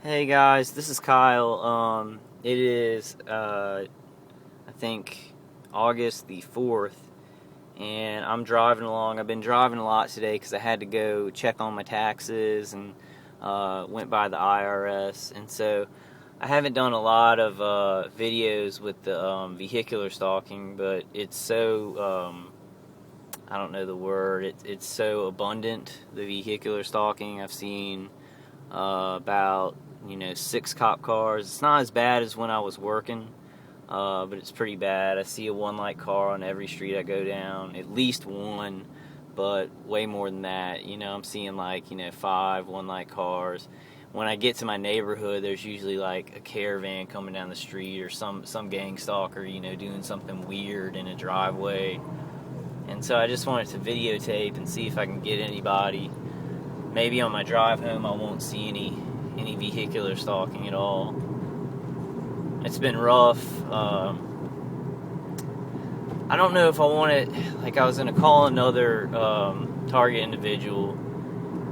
Hey guys, this is Kyle. It is, I think, August the 4th, and I'm driving along. I've been driving a lot today because I had to go check on my taxes and went by the IRS. And so I haven't done a lot of videos with the vehicular stalking, but it's so, I don't know the word, it's so abundant, the vehicular stalking. I've seen about 6 cop cars. It's not as bad as when I was working, but it's pretty bad. I see a one light car on every street I go down, at least one, but way more than that. I'm seeing 5 one light cars. When I get to my neighborhood, there's usually like a caravan coming down the street or some gang stalker, doing something weird in a driveway. And so I just wanted to videotape and see if I can get anybody. Maybe on my drive home I won't see any vehicular stalking at all. It's been rough. I don't know if I want to, I was going to call another target individual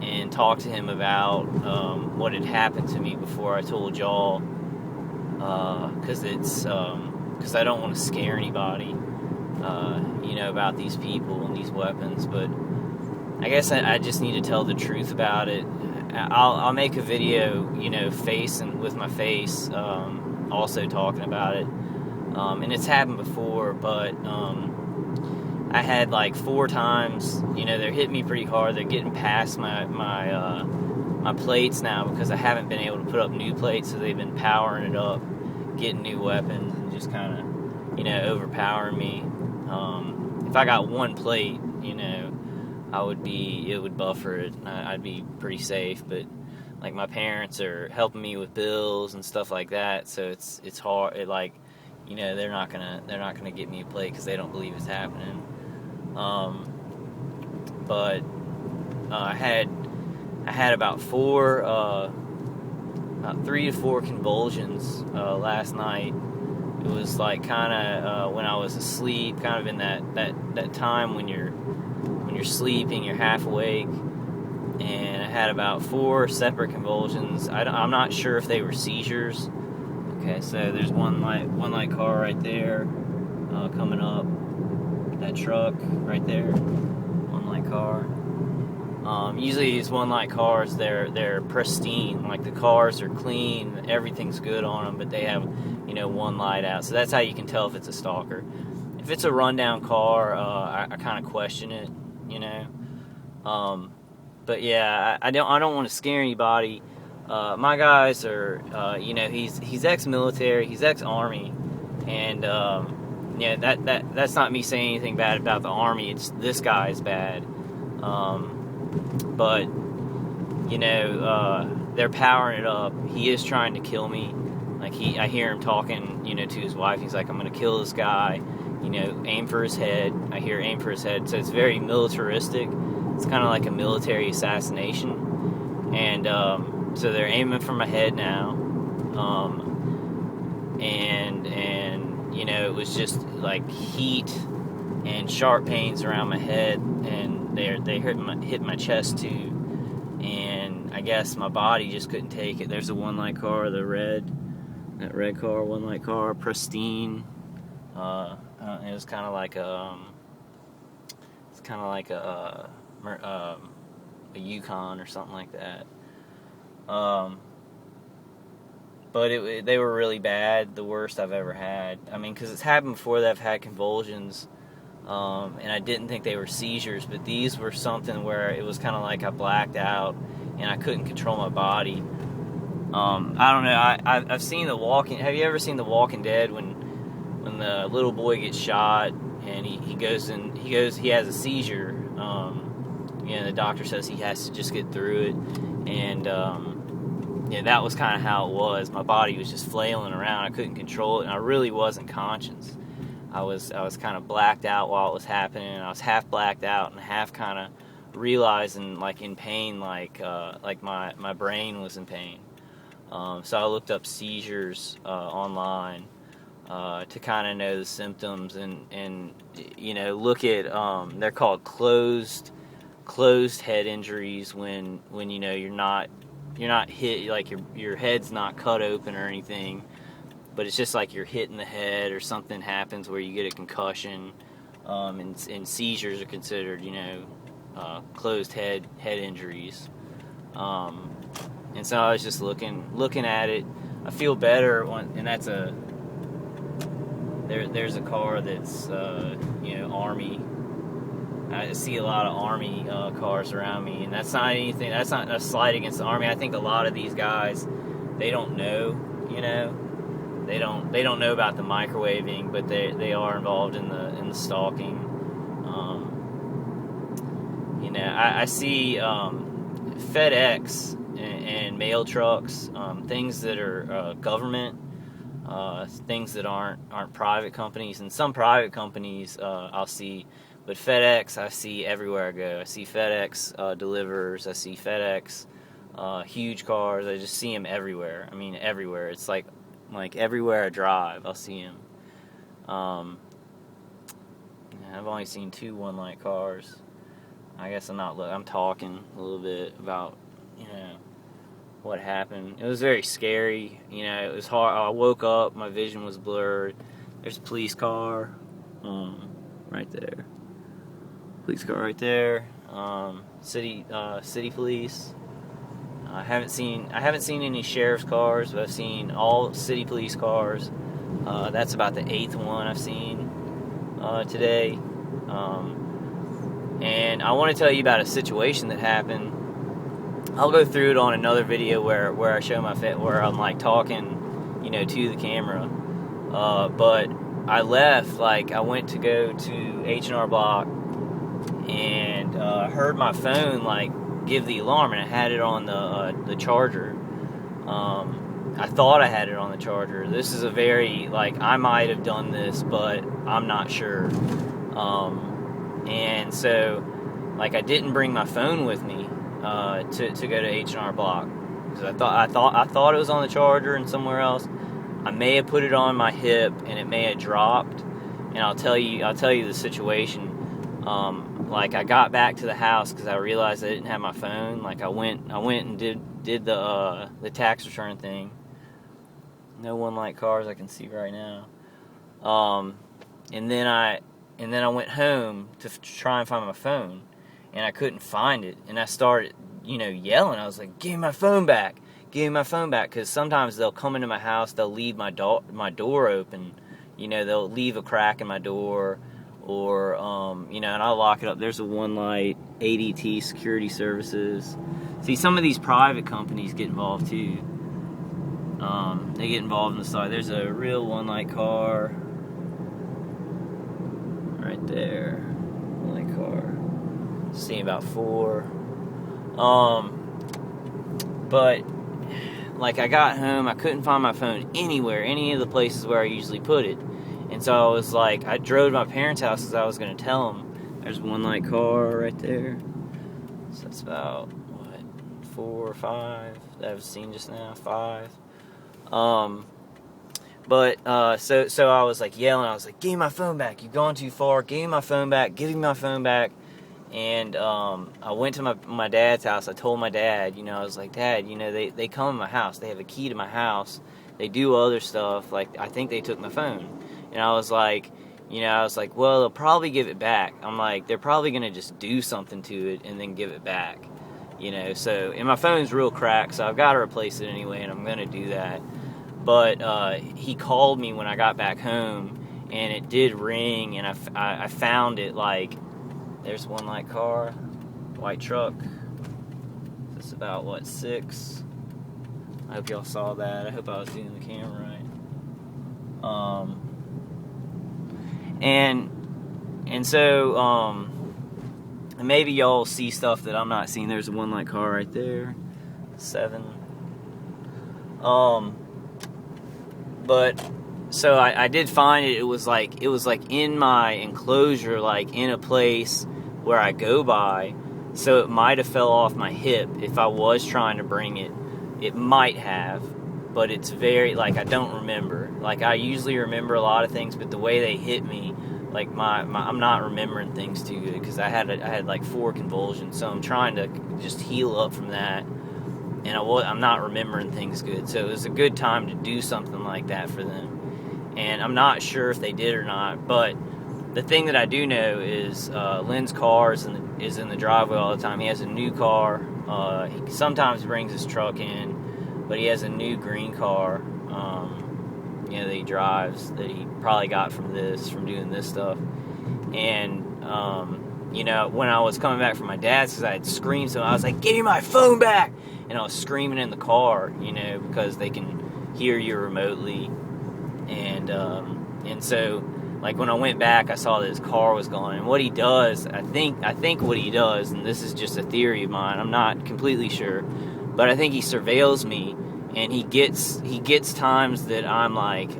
and talk to him about what had happened to me before I told y'all, because I don't want to scare anybody, about these people and these weapons, but I guess I just need to tell the truth about it. I'll make a video, with my face, also talking about it. And it's happened before, but I had 4 times, they're hitting me pretty hard. They're getting past my plates now because I haven't been able to put up new plates, so they've been powering it up, getting new weapons, and just kind of, overpowering me. If I got one plate, it would buffer it. I'd be pretty safe, but my parents are helping me with bills and stuff like that, so it's hard. They're not gonna get me a plate because they don't believe it's happening. But I had about 3 to 4 convulsions last night. It was kind of when I was asleep, kind of in that time when you're sleeping, you're half awake, and I had about 4 separate convulsions. I'm not sure if they were seizures. Okay, so there's one light car right there, coming up. That truck right there, one light car. Usually these one light cars, they're pristine, the cars are clean, everything's good on them, but they have one light out. So that's how you can tell if it's a stalker. If it's a rundown car, I kind of question it. But yeah, I don't want to scare anybody. My guys are, he's ex-military, he's ex-army, and that's not me saying anything bad about the army. It's this guy is bad, but they're powering it up. He is trying to kill me. I hear him talking, to his wife. He's like, "I'm gonna kill this guy." Aim for his head. I hear aim for his head. So it's very militaristic. It's kind of like a military assassination. And so they're aiming for my head now. And it was just heat and sharp pains around my head. And they hit my chest too. And I guess my body just couldn't take it. There's a one light car, that red car, one light car, pristine. It was kind of like a Yukon or something like that. But they were really bad, the worst I've ever had. I mean, because it's happened before that I've had convulsions, and I didn't think they were seizures, but these were something where it was kind of like I blacked out and I couldn't control my body. I don't know. I've seen Have you ever seen The Walking Dead when the little boy gets shot and he has a seizure? The doctor says he has to just get through it, and that was kind of how it was. My body was just flailing around. I couldn't control it, and I really wasn't conscious. I was kind of blacked out while it was happening. I was half blacked out and half kind of realizing in pain, my brain was in pain. So I looked up seizures online to kind of know the symptoms and look at they're called closed head injuries when you're not not hit, like your head's not cut open or anything, but it's just like you're hitting the head or something happens where you get a concussion, and seizures are considered, closed head injuries. And so I was just looking at it. I feel better and that's there's a car that's Army. I see a lot of Army cars around me, and that's not a slight against the Army. I think a lot of these guys, they don't know, they don't know about the microwaving, but they are involved in the stalking. I see FedEx and mail trucks, things that are government, things that aren't private companies, and some private companies I'll see, but FedEx I see everywhere I go. I see FedEx delivers. I see FedEx huge cars. I just see them everywhere. I mean, everywhere. It's like everywhere I drive, I'll see them. I've only seen 2 one-light cars. I guess I'm talking a little bit about, what happened. It was very scary. It was hard. I woke up, my vision was blurred. There's a police car, right there. Police car right there. City police. I haven't seen any sheriff's cars, but I've seen all city police cars. That's about the 8th one I've seen today. And I want to tell you about a situation that happened. I'll go through it on another video where I show my face, where I'm like talking, to the camera. But I left, I went to go to H&R Block, and heard my phone give the alarm, and I had it on the charger. I thought I had it on the charger. This is a very I might have done this, but I'm not sure. And so I didn't bring my phone with me to go to H&R Block, because I thought it was on the charger and somewhere else. I may have put it on my hip and it may have dropped. And I'll tell you the situation. I got back to the house because I realized I didn't have my phone. I went and did the tax return thing. No one-light cars I can see right now. And then I went home to try and find my phone, and I couldn't find it. And I started, yelling. I was like, "Give me my phone back! Give me my phone back!" Because sometimes they'll come into my house, they'll leave my door open. They'll leave a crack in my door, or and I'll lock it up. There's a one-light, ADT Security Services. See, some of these private companies get involved too. They get involved in the side. There's a real one-light car right there. One-light car. See about 4. But I got home, I couldn't find my phone anywhere, any of the places where I usually put it. And so I was I drove to my parents' house because I was going to tell them. There's one light car right there. So that's about, 4 or 5 that I've seen just now, 5. But so I was yelling, I was like, "Give me my phone back, you've gone too far, give me my phone back, give me my phone back." And I went to my dad's house. I told my dad, I was like, "Dad, they come in my house, they have a key to my house, they do other stuff, I think they took my phone." And I was like, "Well, they'll probably give it back." I'm like, "They're probably going to just do something to it and then give it back." So, and my phone's real cracked, so I've got to replace it anyway, and I'm going to do that. But he called me when I got back home, and it did ring, and I found it, there's one light car, white truck. It's about, 6? I hope y'all saw that. I hope I was doing the camera right. And so, maybe y'all see stuff that I'm not seeing. There's a one-light car right there, 7. But so I did find it. It was in my enclosure, in a place where I go by. So it might have fell off my hip if I was trying to bring it. It might have, but it's very I don't remember. I usually remember a lot of things, but the way they hit me, I'm not remembering things too good because I had 4 convulsions. So I'm trying to just heal up from that. and I'm not remembering things good. So it was a good time to do something like that for them. And I'm not sure if they did or not, but the thing that I do know is Lynn's car is in the driveway all the time. He has a new car. He sometimes brings his truck in, but he has a new green car, that he drives, that he probably got from doing this stuff. And, when I was coming back from my dad's, because I had screamed, so I was like, "Give me my phone back!" And I was screaming in the car, because they can hear you remotely. And so, like, when I went back, I saw that his car was gone. And what he does, I think what he does, and this is just a theory of mine, I'm not completely sure, but I think he surveils me, and he gets times that I'm like,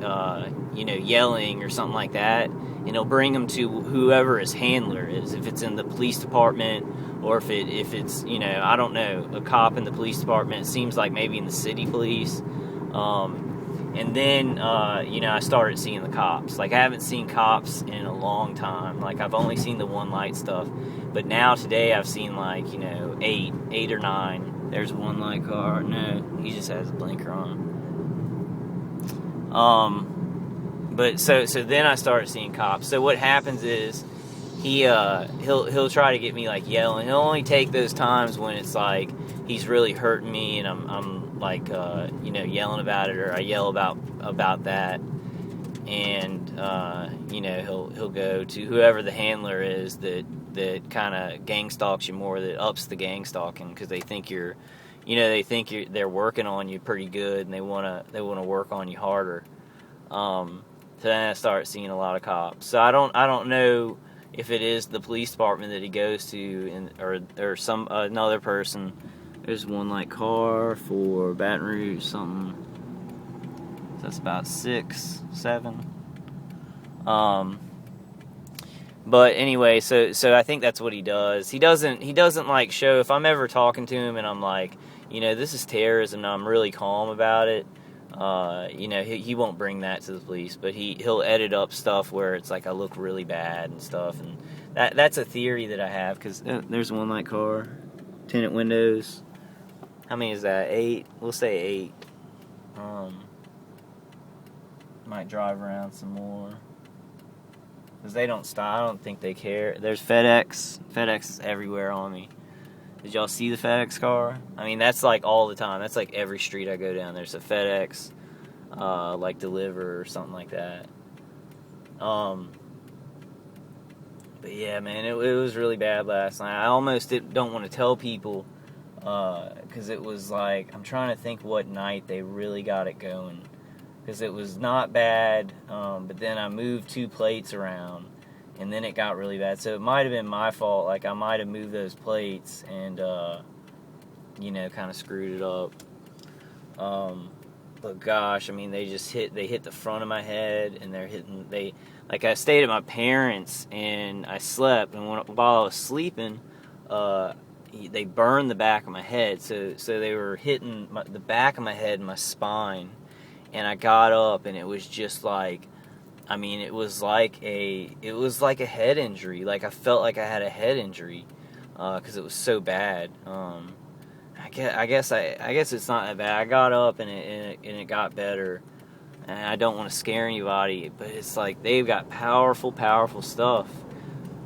yelling or something like that, and he'll bring him to whoever his handler is, if it's in the police department, or if it's I don't know, a cop in the police department. It seems like maybe in the city police. And then, I started seeing the cops. Like, I haven't seen cops in a long time. Like, I've only seen the one light stuff. But now, today, I've seen, like, 8 or 9. There's one light car. No, he just has a blinker on. But so then I started seeing cops. So what happens is, he'll try to get me, like, yelling. He'll only take those times when it's like he's really hurting me, and I'm like yelling about it, or I yell about that. And he'll go to whoever the handler is that kind of gang stalks you more, that ups the gang stalking, because they think they're working on you pretty good, and they want to work on you harder. So then I start seeing a lot of cops. So I don't know if it is the police department that he goes to, or some another person. There's one light car for Baton Rouge, something. So that's about 6, 7. But anyway, so I think that's what he does. He doesn't like show, if I'm ever talking to him and I'm like, this is terrorism, and I'm really calm about it. He won't bring that to the police, but he'll edit up stuff where it's like I look really bad and stuff, and that's a theory that I have, because there's one light car, tinted windows. How many is that? 8? We'll say 8. Might drive around some more, because they don't stop. I don't think they care. There's FedEx. FedEx is everywhere on me. Did y'all see the FedEx car? I mean, that's like all the time. That's like every street I go down. There's a FedEx, like Deliver or something like that. But yeah, man, it was really bad last night. I almost don't want to tell people, because it was like, I'm trying to think what night they really got it going, because it was not bad, but then I moved 2 plates around, and then it got really bad. So it might have been my fault. Like, I might have moved those plates and, kind of screwed it up. But gosh, I mean, they hit the front of my head, and like, I stayed at my parents' and I slept, and while I was sleeping, they burned the back of my head. So they were hitting the back of my head and my spine, and I got up, and it was just like, I mean, it was like a head injury. Like, I felt like I had a head injury, because it was so bad. I guess it's not that bad. I got up, and it got better. And I don't want to scare anybody, but it's like they've got powerful stuff.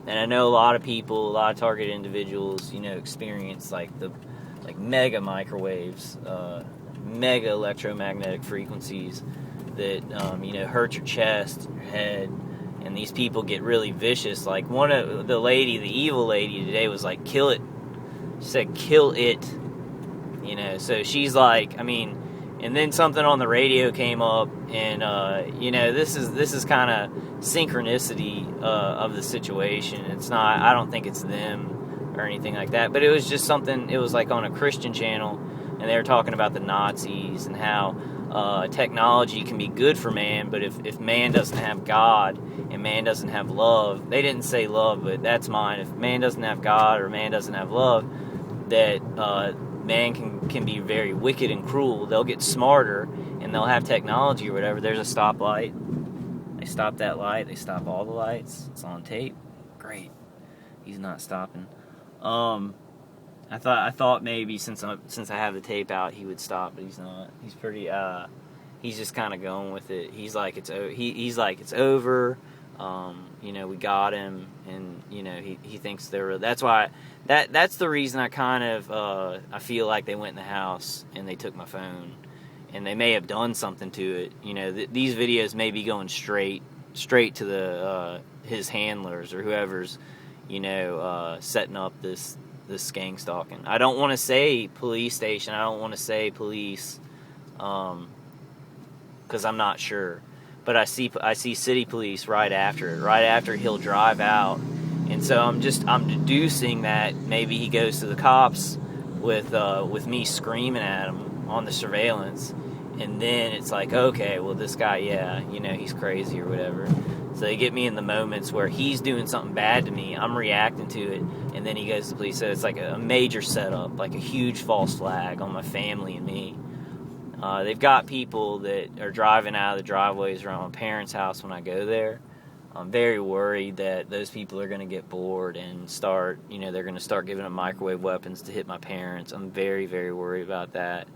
And I know a lot of people, a lot of target individuals, experience like mega microwaves, mega electromagnetic frequencies that hurt your chest, your head, and these people get really vicious. Like, one of the evil lady today was like, "Kill it." She said, "Kill it." So she's like, I mean, and then something on the radio came up, and this is kind of synchronicity of the situation. It's not. I don't think it's them or anything like that, but it was just something. It was like on a Christian channel, and they were talking about the Nazis and how technology can be good for man, but if man doesn't have God and man doesn't have love, they didn't say love, but that's mine. If man doesn't have God or man doesn't have love, that man can be very wicked and cruel. They'll get smarter and they'll have technology or whatever. There's a stoplight. They stop that light. They stop all the lights. It's on tape. Great. He's not stopping. I I thought maybe since I have the tape out, he would stop, but he's not. He's pretty. He's just kind of going with it. He's like he's like it's over. We got him, and he thinks they're. That's why that's the reason I kind of I feel like they went in the house and they took my phone, and they may have done something to it. These videos may be going straight to the his handlers or whoever's setting up this gang stalking. I don't want to say police station. I don't want to say police, because I'm not sure. But I see city police right after it. Right after he'll drive out, and so I'm deducing that maybe he goes to the cops with me screaming at him on the surveillance, and then it's like, okay, well, this guy, yeah, he's crazy or whatever. So they get me in the moments where he's doing something bad to me, I'm reacting to it, and then he goes to the police. So it's like a major setup, like a huge false flag on my family and me. They've got people that are driving out of the driveways around my parents' house when I go there. I'm very worried that those people are going to get bored and they're going to start giving them microwave weapons to hit my parents. I'm very, very worried about that.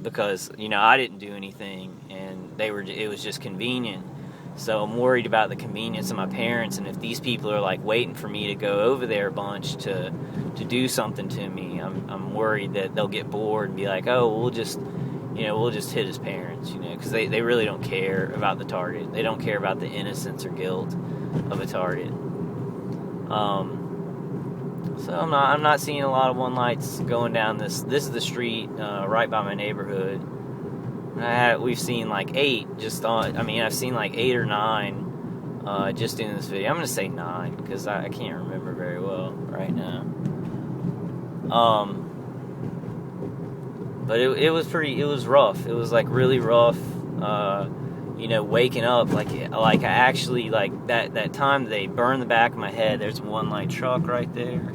Because, I didn't do anything, and it was just convenient. So I'm worried about the convenience of my parents, and if these people are like waiting for me to go over there a bunch to do something to me, I'm worried that they'll get bored and be like, oh, we'll just hit his parents, because they really don't care about the target. They don't care about the innocence or guilt of a target. So I'm not seeing a lot of one lights going down this. This is the street right by my neighborhood. We've seen like 8 I've seen like 8 or 9 just in this video. I'm gonna say 9 because I can't remember very well right now. But it was rough. It was like really rough. Waking up like I actually like that time they burned the back of my head. There's a one light truck right there.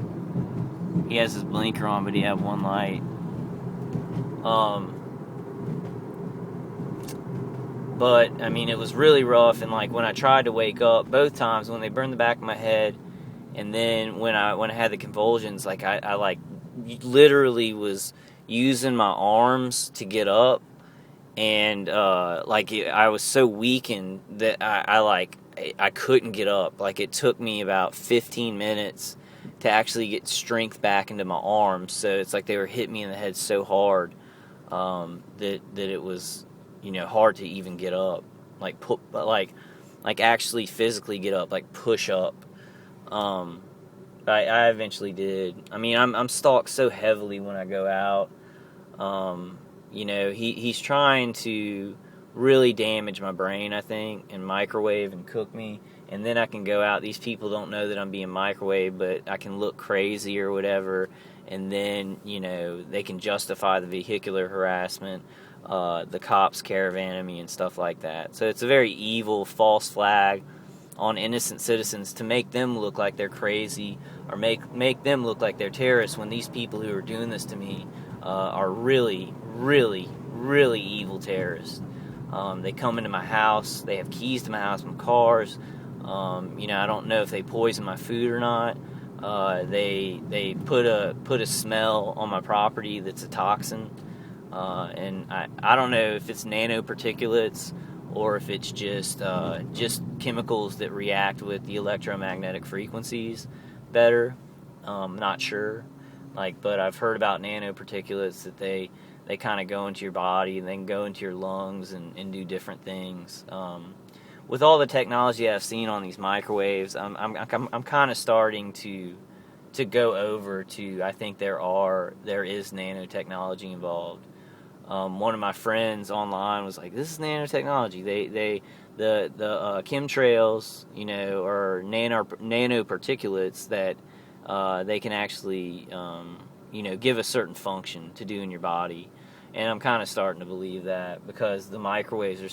He has his blinker on, but he had one light. But it was really rough, and like when I tried to wake up, both times when they burned the back of my head, and then when I had the convulsions, like I like literally was using my arms to get up, and I was so weakened that I couldn't get up. Like it took me about 15 minutes to actually get strength back into my arms. So it's like they were hitting me in the head so hard that it was hard to even get up, like actually physically get up, like push up. I eventually did. I'm stalked so heavily when I go out. He's trying to really damage my brain, I think, and microwave and cook me, and then I can go out. These people don't know that I'm being microwaved, but I can look crazy or whatever, and then they can justify the vehicular harassment, the cops caravanning me and stuff like that. So it's a very evil false flag on innocent citizens to make them look like they're crazy or make them look like they're terrorists, when these people who are doing this to me are really, really, really evil terrorists. They come into my house. They have keys to my house, my cars. I don't know if they poison my food or not. They put a smell on my property that's a toxin. And I don't know if it's nanoparticulates or if it's just chemicals that react with the electromagnetic frequencies better. Not sure. But I've heard about nanoparticulates that they kind of go into your body and then go into your lungs and do different things. With all the technology I've seen on these microwaves, I'm kind of starting to go over to, I think there is nanotechnology involved. One of my friends online was like, "This is nanotechnology. The chemtrails, are nanoparticulates that they can actually, give a certain function to do in your body." And I'm kind of starting to believe that because the microwaves are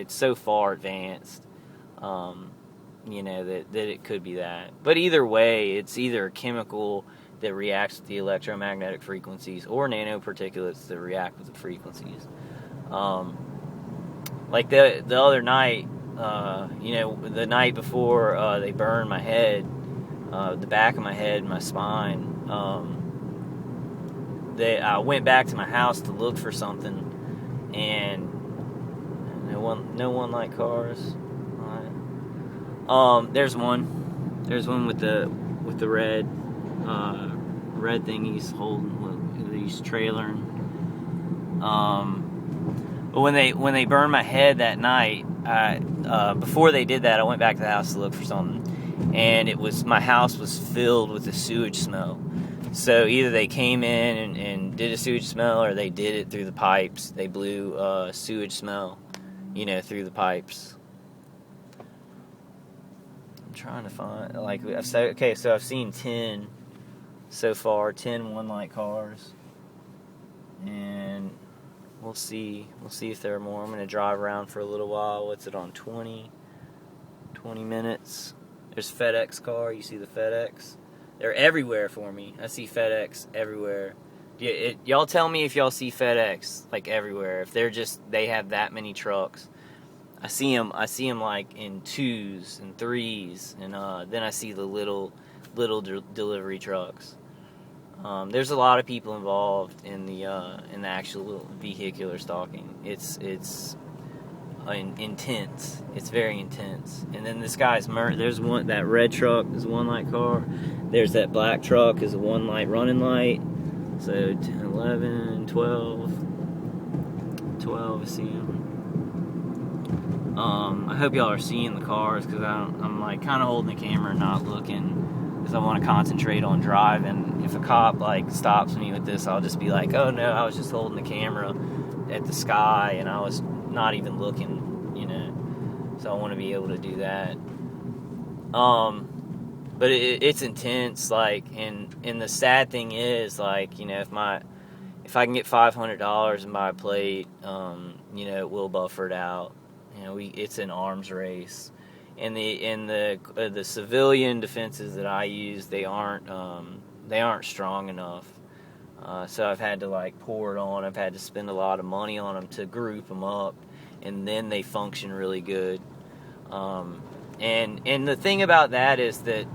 so far advanced, that it could be that. But either way, it's either a chemical that reacts with the electromagnetic frequencies or nanoparticulates that react with the frequencies. Like the other night, the night before they burned my head, the back of my head, my spine, I went back to my house to look for something, and no one like cars. There's one with the red thing he's holding, he's trailering. But when they burned my head that night, before they did that, I went back to the house to look for something, and my house was filled with the sewage smell. So either they came in and did a sewage smell, or they did it through the pipes. They blew sewage smell, through the pipes. I'm trying to find, so I've seen 10 so far, 10 one-light cars, and we'll see if there are more. I'm going to drive around for a little while. What's it on, 20 minutes? There's FedEx car. You see the FedEx? They're everywhere for me. I see FedEx everywhere. Y'all tell me if y'all see FedEx everywhere. If they have that many trucks. I see them like in 2s and 3s, and then I see the little delivery trucks. There's a lot of people involved in the actual vehicular stalking. It's intense. It's very intense. And then this guy's there's one, that red truck is a one-light car. There's that black truck is a one-light running light. So 10, 11, 12, I see them. I hope y'all are seeing the cars, because I'm kind of holding the camera and not looking, because I want to concentrate on driving. If a cop stops me with this, I'll just be like, oh no, I was just holding the camera at the sky and I was not even looking, so I want to be able to do that. But it's intense, and the sad thing is, if I can get $500 and buy a plate, it will buffer it out. It's an arms race, and the civilian defenses that I use, they aren't strong enough. So I've had to pour it on. I've had to spend a lot of money on them to group them up, and then they function really good. And the thing about that is that,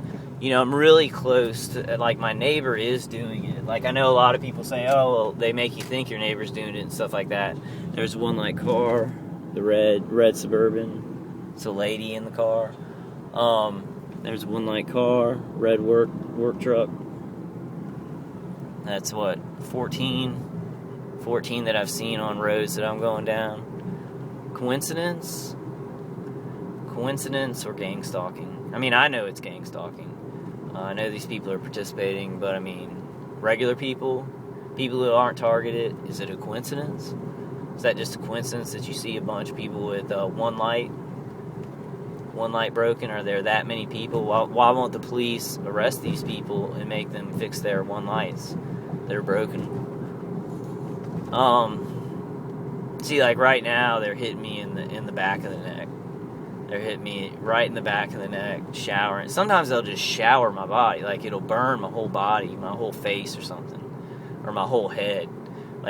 I'm really close to, my neighbor is doing it. I know a lot of people say, oh, well, they make you think your neighbor's doing it and stuff like that. There's one car, the red Suburban. It's a lady in the car. There's one car, red work truck. That's 14 that I've seen on roads that I'm going down. Coincidence or gang stalking? I know it's gang stalking. I know these people are participating, but regular people who aren't targeted, is it a coincidence? Is that just a coincidence that you see a bunch of people with one light broken? Are there that many people? Why won't the police arrest these people and make them fix their one lights that are broken? See, right now they're hitting me in the back of the neck. They're hitting me right in the back of the neck, showering. Sometimes they'll just shower my body. It'll burn my whole body, my whole face or something, or my whole head.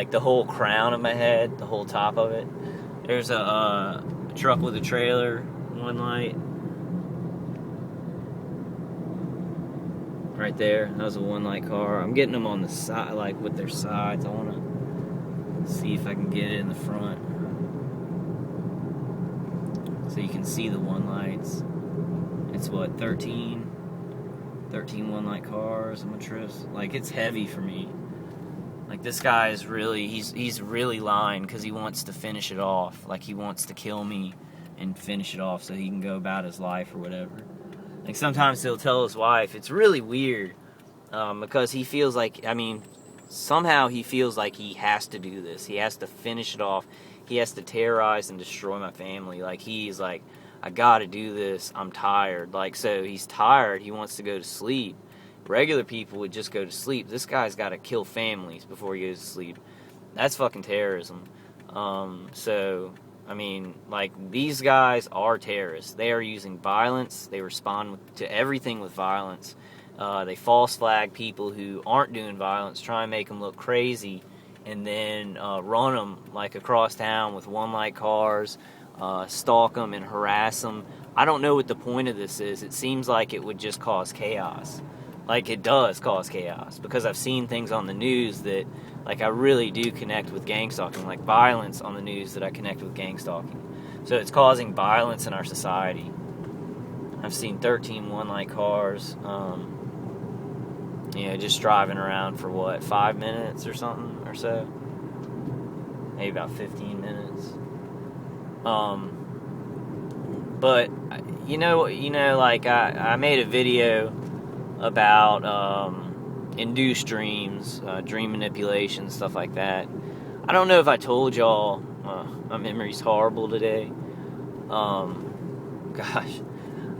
The whole crown of my head, the whole top of it. There's a truck with a trailer, one light. Right there, that was a one-light car. I'm getting them on the side, with their sides. I want to see if I can get it in the front, so you can see the one lights. It's 13 one-light cars on my trips. It's heavy for me. This guy is really, he's really lying, because he wants to finish it off. He wants to kill me and finish it off so he can go about his life or whatever. Sometimes he'll tell his wife. It's really weird, because he feels somehow he feels like he has to do this. He has to finish it off. He has to terrorize and destroy my family. He's I gotta do this. I'm tired. So he's tired. He wants to go to sleep. Regular people would just go to sleep. This guy's got to kill families before he goes to sleep. That's fucking terrorism. These guys are terrorists. They are using violence. They respond to everything with violence. They false flag people who aren't doing violence, try and make them look crazy, and then run them across town with one-light cars, stalk them and harass them. I don't know what the point of this is. It seems like it would just cause chaos. It does cause chaos, because I've seen things on the news that Like, I really do connect with gang stalking, like violence on the news, that I connect with gang stalking. So it's causing violence in our society. I've seen 13 one-light cars, just driving around for 5 minutes or something or so, maybe about 15 minutes. But like I made a video about induced dreams, dream manipulation, stuff like that. I don't know if I told y'all. My memory's horrible today. Gosh.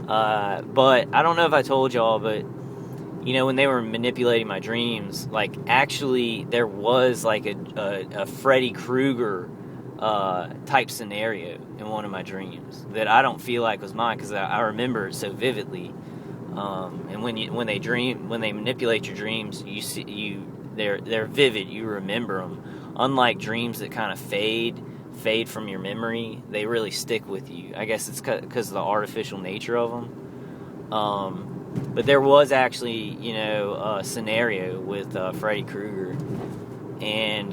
But I don't know if I told y'all, but when they were manipulating my dreams, like, actually there was like a Freddy Krueger type scenario in one of my dreams that I don't feel like was mine, because I remember it so vividly. And when they manipulate your dreams, they're vivid. You remember them. Unlike dreams that kind of fade from your memory, they really stick with you. I guess it's because of the artificial nature of them. But there was actually, a scenario with Freddy Krueger, and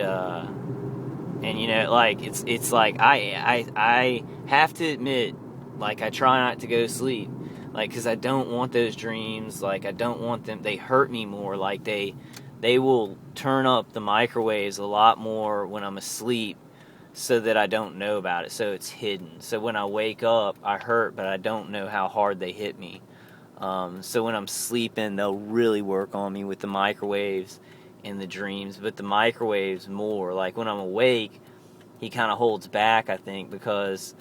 like it's like I have to admit, like, I try not to go to sleep, like, because I don't want those dreams. Like, I don't want them. They hurt me more. Like, they will turn up the microwaves a lot more when I'm asleep, so that I don't know about it. So it's hidden. So when I wake up, I hurt, but I don't know how hard they hit me. So when I'm sleeping, they'll really work on me with the microwaves in the dreams, but the microwaves more. Like, when I'm awake, he kind of holds back, I think, because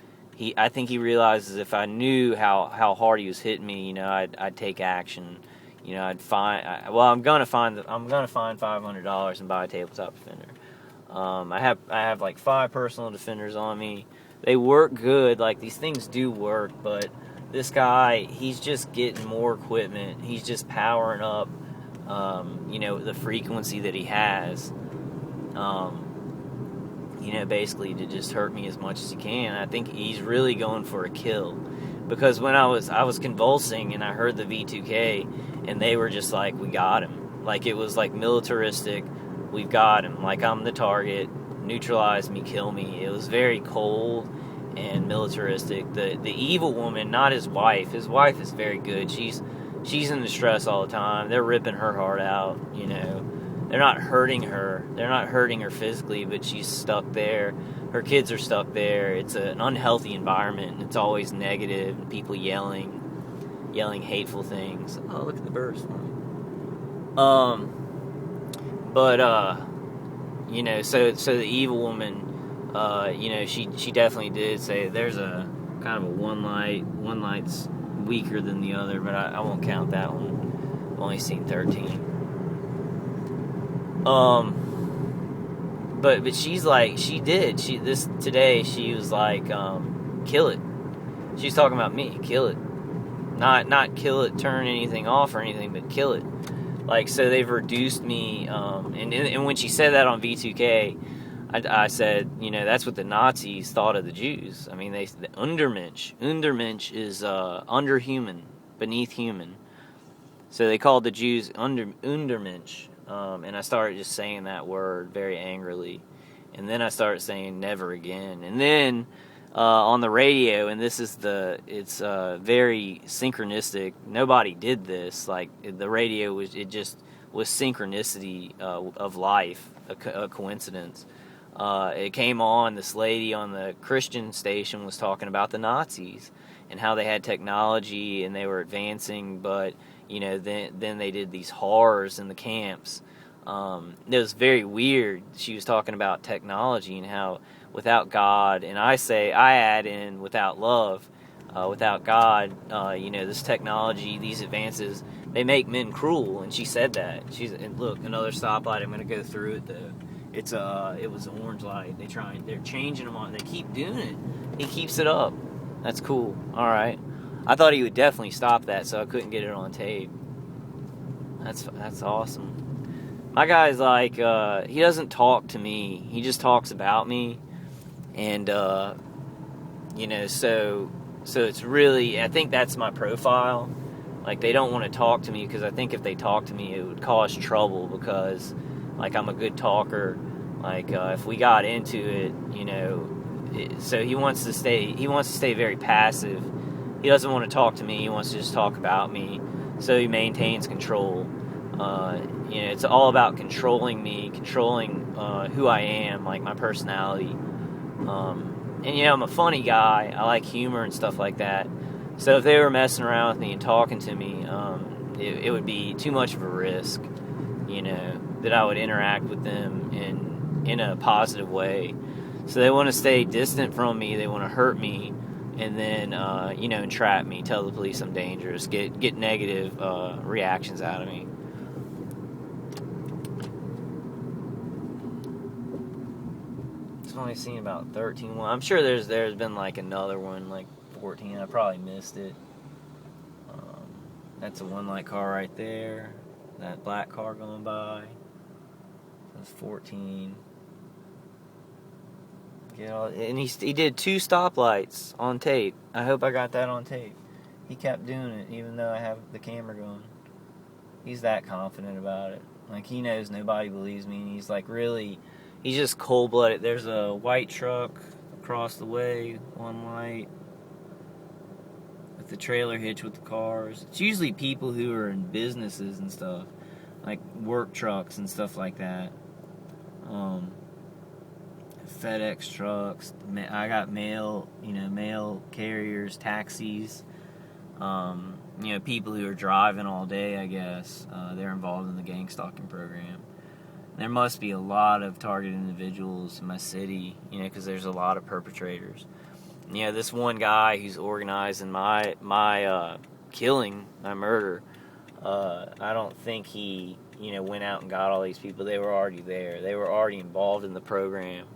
I think he realizes if I knew how hard he was hitting me, I'd take action. I'm gonna find $500 and buy a tabletop defender. I have like 5 personal defenders on me. They work good. Like, these things do work, but this guy, he's just getting more equipment. He's just powering up, the frequency that he has, basically to just hurt me as much as he can. I think he's really going for a kill, because when I was convulsing and I heard the V2K, and they were just like, we got him. Like, it was like militaristic. We've got him. Like, I'm the target. Neutralize me, kill me. It was very cold and militaristic. The evil woman, not his wife. His wife is very good. She's in distress all the time. They're ripping her heart out. They're not hurting her. They're not hurting her physically, but she's stuck there. Her kids are stuck there. It's an unhealthy environment, and it's always negative, and people yelling hateful things. Oh, look at the birds. So the evil woman, she definitely did say there's a kind of a one light's weaker than the other, but I won't count that one. I've only seen 13. But she's like, today she was like, kill it. She's talking about me, kill it. Not kill it, turn anything off or anything, but kill it. Like, so they've reduced me, and when she said that on V2K, I said, that's what the Nazis thought of the Jews. I mean, the Untermensch is underhuman, beneath human. So they called the Jews Untermensch, and I started just saying that word very angrily, and then I started saying never again, and then on the radio, and it's very synchronistic. Nobody did this. Like, the radio was synchronicity of life, a coincidence. It came on, this lady on the Christian station was talking about the Nazis and how they had technology and they were advancing, but then they did these horrors in the camps. It was very weird. She was talking about technology and how without God, and I add in without love, without God, this technology, these advances, they make men cruel. And she said that. And look, another stoplight. I'm going to go through it though. It was an orange light. They're changing them on. They keep doing it. He keeps it up. That's cool. All right. I thought he would definitely stop that, so I couldn't get it on tape. That's awesome. My guy's like, he doesn't talk to me. He just talks about me. And, so it's really, I think that's my profile. Like, they don't want to talk to me because I think if they talk to me, it would cause trouble because, like I'm a good talker. Like if we got into it, so he wants to stay very passive. He doesn't want to talk to me. He wants to just talk about me. So he maintains control. It's all about controlling me, controlling who I am, like my personality. And I'm a funny guy. I like humor and stuff like that. So if they were messing around with me and talking to me, it would be too much of a risk, that I would interact with them in a positive way. So they want to stay distant from me. They want to hurt me, and then entrap me, tell the police I'm dangerous, get negative reactions out of me. I've only seen about 13. Well, I'm sure there's been like another one, like 14. I probably missed it. That's a one light car right there. That black car going by. That's 14. And he did 2 stoplights on tape. I hope I got that on tape. He kept doing it even though I have the camera going. He's that confident about it. Like, he knows nobody believes me, and he's like he's just cold-blooded. There's a white truck across the way, one light, with the trailer hitch with the cars. It's usually people who are in businesses and stuff, like work trucks and stuff like that. FedEx trucks. I got mail carriers, taxis. People who are driving all day, I guess. They're involved in the gang stalking program. There must be a lot of targeted individuals in my city, because there's a lot of perpetrators. This one guy who's organizing my killing, my murder, I don't think he, went out and got all these people. They were already there. They were already involved in the program,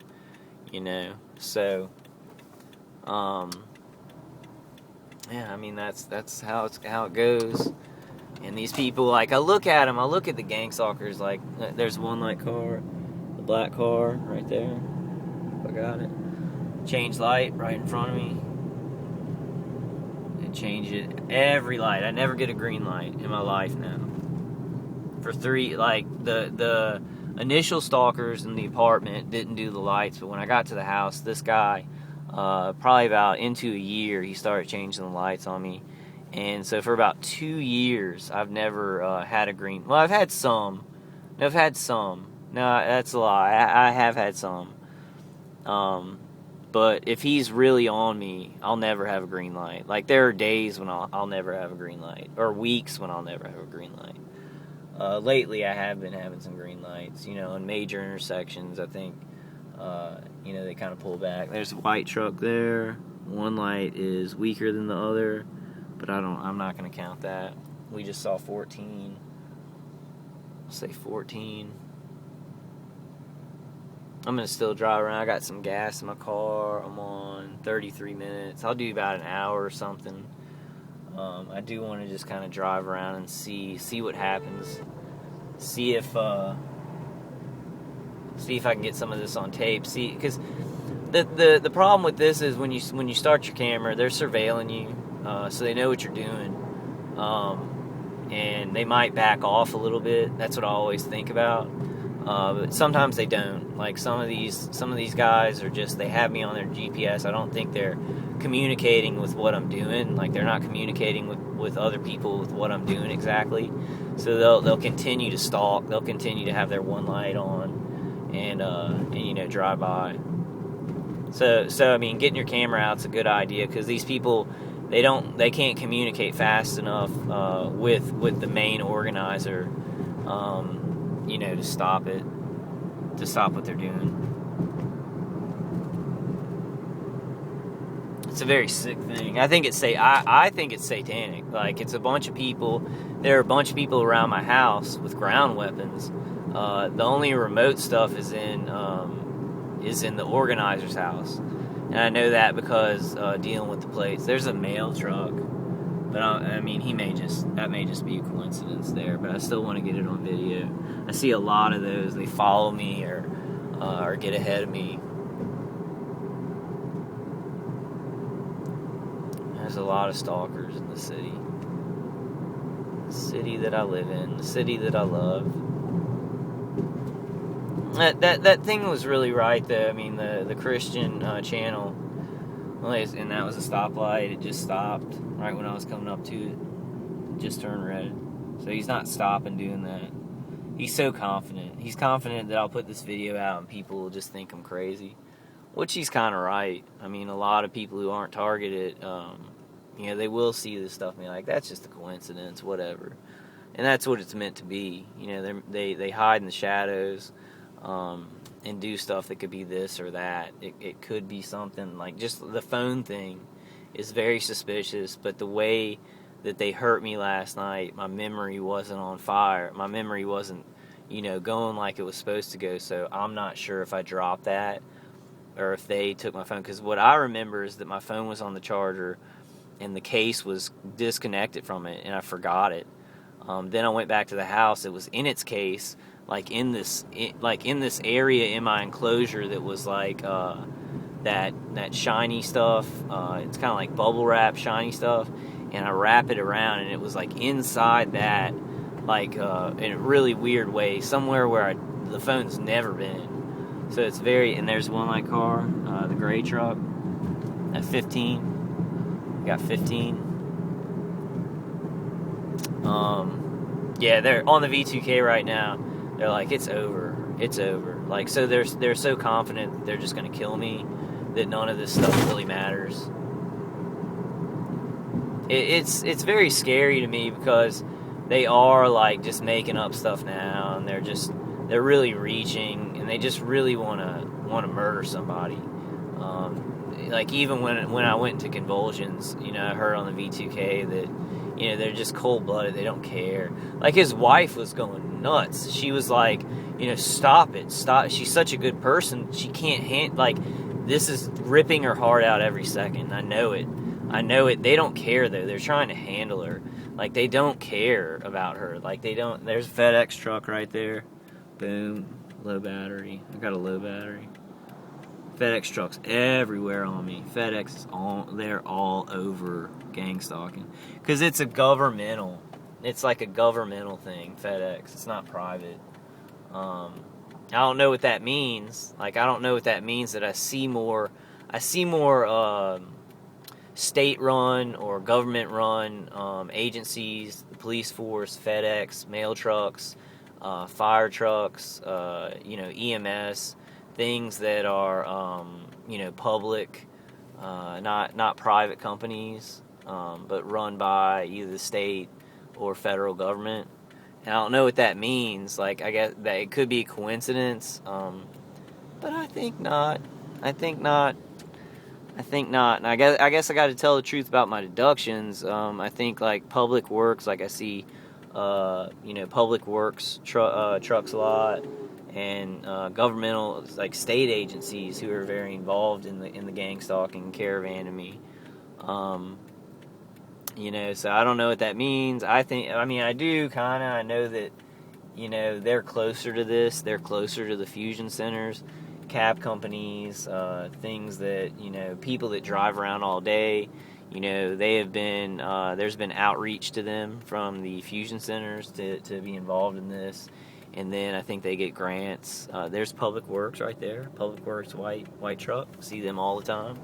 So, that's how it goes. And these people, like, I look at the gang stalkers, like, there's one light car, the black car right there. I got it. Change light right in front of me. And change it every light. I never get a green light in my life now. For 3, like, the initial stalkers in the apartment didn't do the lights, but when I got to the house, this guy, probably about into a year, he started changing the lights on me. And so for about 2 years, I've never had a green... Well, I've had some. No, that's a lie. I have had some. But if he's really on me, I'll never have a green light. Like, there are days when I'll never have a green light. Or weeks when I'll never have a green light. Lately, I have been having some green lights. In major intersections, I think, they kind of pull back. There's a white truck there. One light is weaker than the other. But I'm not going to count that. We just saw 14. I'll say 14. I'm going to still drive around. I got some gas in my car. I'm on 33 minutes. I'll do about an hour or something. I do want to just kind of drive around and see what happens. See if I can get some of this on tape. Because the problem with this is when you start your camera, they're surveilling you. So they know what you're doing, and they might back off a little bit. That's what I always think about. But sometimes they don't. Like some of these guys are just, they have me on their GPS. I don't think they're communicating with what I'm doing. Like, they're not communicating with other people with what I'm doing exactly. So they'll continue to stalk. They'll continue to have their one light on, and drive by. So I mean, getting your camera out's a good idea, because these people, they can't communicate fast enough with the main organizer, to stop what they're doing. It's a very sick thing. I think it's satanic. Like, it's a bunch of people. There are a bunch of people around my house with ground weapons. The only remote stuff is in the organizer's house. And I know that because dealing with the plates. There's a mail truck, but that may just be a coincidence there. But I still want to get it on video. I see a lot of those. They follow me or get ahead of me. There's a lot of stalkers in the city that I live in, the city that I love. That thing was really right, though. I mean, the Christian channel, and that was a stoplight. It just stopped right when I was coming up to it. It just turned red. So he's not stopping doing that. He's so confident. He's confident that I'll put this video out and people will just think I'm crazy, which he's kind of right. I mean, a lot of people who aren't targeted, they will see this stuff and be like, that's just a coincidence, whatever. And that's what it's meant to be. They hide in the shadows and do stuff that could be this or that. It could be something like just the phone thing is very suspicious, but the way that they hurt me last night, my memory wasn't on fire. My memory wasn't, going like it was supposed to go, so I'm not sure if I dropped that or if they took my phone, because what I remember is that my phone was on the charger and the case was disconnected from it, and I forgot it. Then I went back to the house. It was in its case, like in this area in my enclosure that was like that shiny stuff. It's kind of like bubble wrap shiny stuff, and I wrap it around, and it was like inside that, like in a really weird way, somewhere where the phone's never been. So it's and there's one like car, the gray truck at 15. Got 15. Yeah, they're on the V2K right now. They're like, it's over. Like, so they're so confident that they're just gonna kill me that none of this stuff really matters. It's very scary to me because they are like just making up stuff now, and they're really reaching, and they just really want to murder somebody. Like even when I went into convulsions, I heard on the V2K that they're just cold-blooded. They don't care. Like his wife was going nuts. She was like, stop it, stop. She's such a good person. She can't this is ripping her heart out every second. I know it. They don't care though. They're trying to handle her. Like they don't care about her. Like they don't. There's a FedEx truck right there. Boom. Low battery. I got a low battery. FedEx trucks everywhere on me. FedEx is they're all over gang stalking. Because it's like a governmental thing, FedEx. It's not private. I don't know what that means. Like, I don't know what that means that I see more state-run or government-run agencies, the police force, FedEx, mail trucks, fire trucks, EMS, things that are, public, not private companies, but run by either the state or federal government. And I don't know what that means. Like, I guess that it could be a coincidence, but I think not. And I guess I got to tell the truth about my deductions. I think like public works, like I see, public works trucks a lot, and governmental, like state agencies who are very involved in the gang stalking, caravanning me. So I don't know what that means. I do kind of. I know that, they're closer to this. They're closer to the fusion centers, cab companies, things that, people that drive around all day. They have been, there's been outreach to them from the fusion centers to be involved in this. And then I think they get grants. There's Public Works right there. Public Works white truck. See them all the time.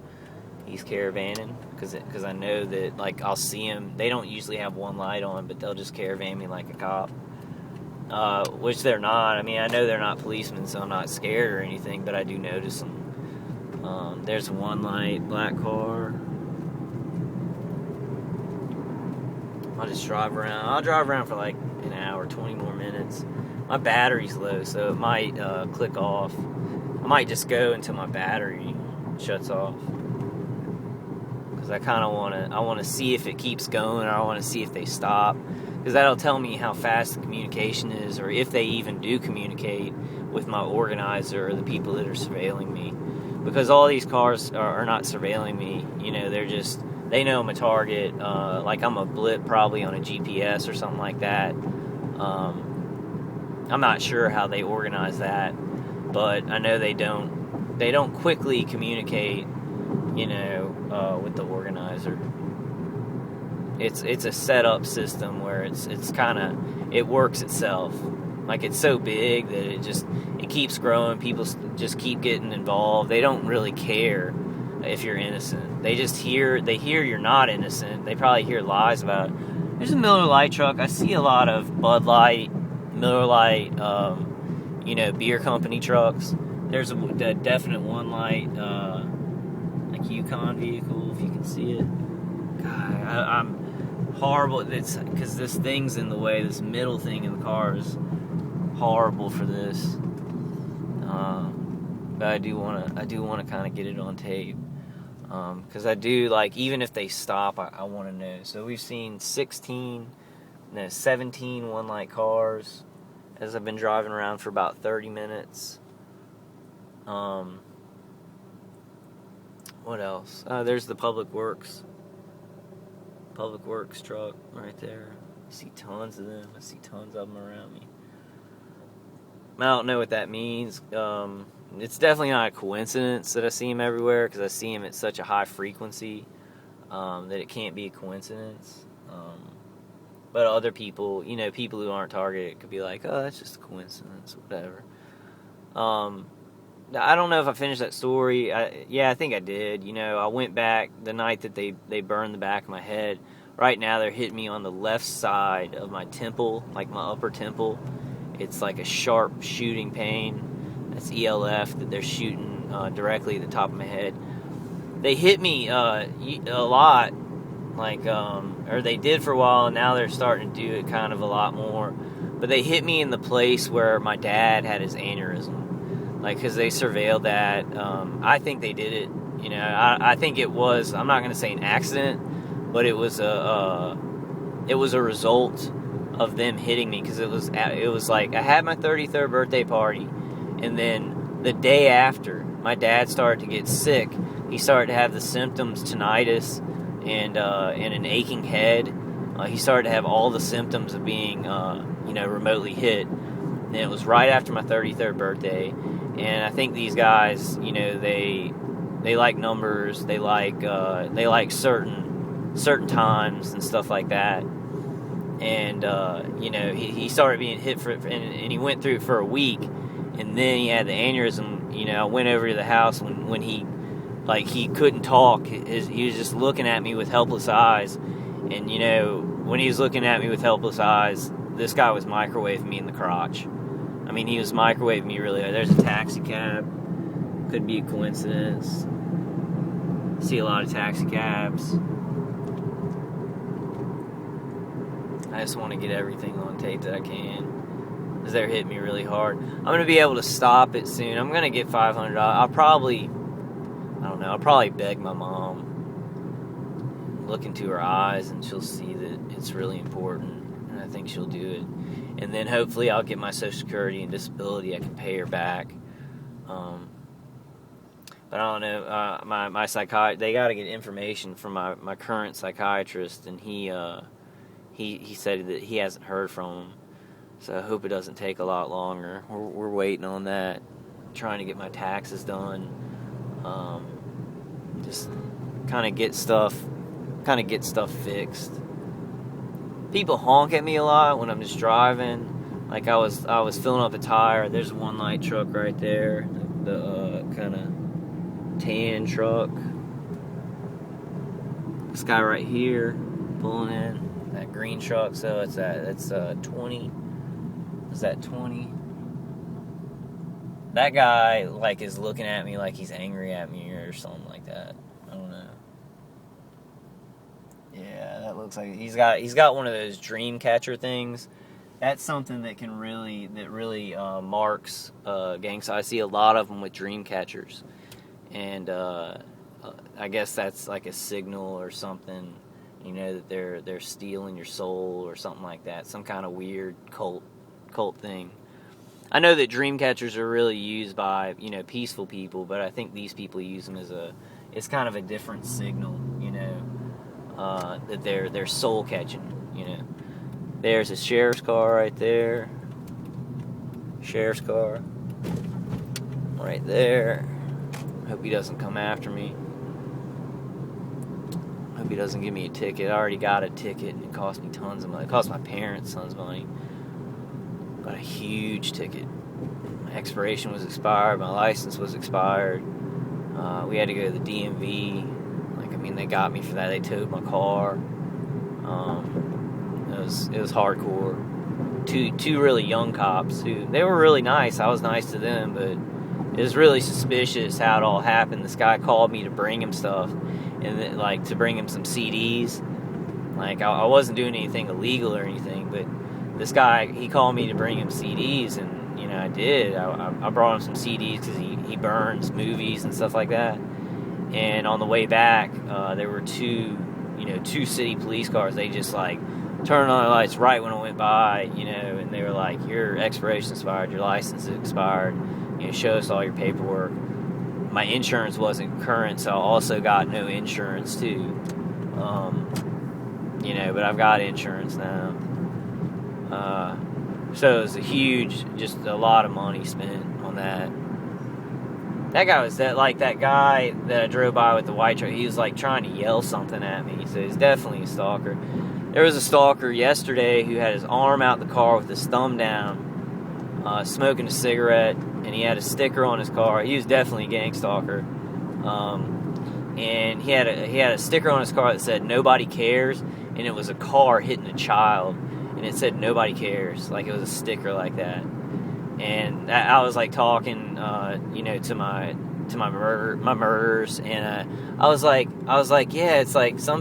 He's caravanning because I know that, like, I'll see him. They don't usually have one light on, but they'll just caravan me like a cop, which they're not. I mean, I know they're not policemen, so I'm not scared or anything, but I do notice them. There's one light, black car. I'll just drive around. I'll drive around for like an hour, 20 more minutes. My battery's low, so it might click off. I might just go until my battery shuts off. I kind of want to see if it keeps going, or I want to see if they stop, because that'll tell me how fast the communication is, or if they even do communicate with my organizer or the people that are surveilling me. Because all these cars are not surveilling me, they know I'm a target, like I'm a blip probably on a GPS or something like that. I'm not sure how they organize that, but I know they don't quickly communicate, with the organizer. It's a setup system where it's kind of, it works itself. Like, it's so big that it keeps growing. People just keep getting involved. They don't really care if you're innocent. They hear you're not innocent. They probably hear lies about it. There's a Miller Lite truck. I see a lot of Bud Light, Miller Lite, beer company trucks. There's a definite One Light, like Yukon vehicle, if you can see it. God, I'm horrible. It's because this thing's in the way. This middle thing in the car is horrible for this. But I do want to kind of get it on tape. Because I do, like, even if they stop, I want to know. So we've seen 17 One Light cars as I've been driving around for about 30 minutes. What else? There's the Public Works truck right there. I see tons of them. I see tons of them around me. I don't know what that means. It's definitely not a coincidence that I see him everywhere, because I see him at such a high frequency that it can't be a coincidence. But other people, people who aren't targeted could be like, oh, that's just a coincidence, whatever. I don't know if I finished that story. I think I did. I went back the night that they burned the back of my head. Right now they're hitting me on the left side of my temple, like my upper temple. It's like a sharp shooting pain. That's ELF that they're shooting directly at the top of my head. They hit me a lot, or they did for a while, and now they're starting to do it kind of a lot more. But they hit me in the place where my dad had his aneurysm, because they surveilled that. I think they did it. I think it was. I'm not going to say an accident, but it was a result of them hitting me, because it was like I had my 33rd birthday party, and then the day after, my dad started to get sick. He started to have the symptoms, tinnitus and an aching head. He started to have all the symptoms of being remotely hit. And it was right after my 33rd birthday. And I think these guys, they like numbers. They like certain times and stuff like that. And he started being hit and he went through it for a week, and then he had the aneurysm. I went over to the house when he couldn't talk. He was just looking at me with helpless eyes, and when he was looking at me with helpless eyes, this guy was microwaving me in the crotch. I mean, he was microwaving me really hard. There's a taxi cab. Could be a coincidence. See a lot of taxi cabs. I just want to get everything on tape that I can, because they're hitting me really hard. I'm going to be able to stop it soon. I'm going to get $500. I'll probably beg my mom, look into her eyes, and she'll see that it's really important, and I think she'll do it. And then hopefully I'll get my Social Security and disability. I can pay her back. But I don't know. My psychiatrist, they got to get information from my current psychiatrist, and he said that he hasn't heard from him. So I hope it doesn't take a lot longer. We're waiting on that. Trying to get my taxes done. Just kind of get stuff fixed. People honk at me a lot when I'm just driving. Like I was filling up a tire. There's a One Light truck right there. The kind of tan truck. This guy right here pulling in. That green truck, so that's 20. Is that 20? That guy is looking at me like he's angry at me or something like that. I don't know. Yeah, that looks like he's got one of those dream catcher things. That's something that really marks gangs. I see a lot of them with dream catchers, and I guess that's like a signal or something. That they're stealing your soul or something like that. Some kind of weird cult thing. I know that dream catchers are really used by, peaceful people, but I think these people use them it's kind of a different signal, that they're soul catching, There's a sheriff's car right there. Sheriff's car. Right there. Hope he doesn't come after me. Hope he doesn't give me a ticket. I already got a ticket, and it cost me tons of money. It cost my parents tons of money. got a huge ticket. My expiration was expired. My license was expired. We had to go to the DMV. They got me for that. They towed my car. It was hardcore. Two really young cops who, they were really nice. I was nice to them, but it was really suspicious how it all happened. This guy called me to bring him stuff, and then, to bring him some CDs. I wasn't doing anything illegal or anything, but this guy, he called me to bring him CDs, and I did. I brought him some CDs because he burns movies and stuff like that. And on the way back, there were two city police cars. They just turned on their lights right when I went by, and they were like, "Your expiration expired, your license is expired. Show us all your paperwork." My insurance wasn't current, so I also got no insurance too. But I've got insurance now. So it was just a lot of money spent on that. That guy was that guy that I drove by with the white truck. He was trying to yell something at me. So he's definitely a stalker. There was a stalker yesterday who had his arm out the car with his thumb down, smoking a cigarette, and he had a sticker on his car. He was definitely a gang stalker. And he had a sticker on his car that said "Nobody cares," and it was a car hitting a child, and it said "Nobody cares." It was a sticker like that. And I was talking, to my murderers, and I was like, yeah, it's some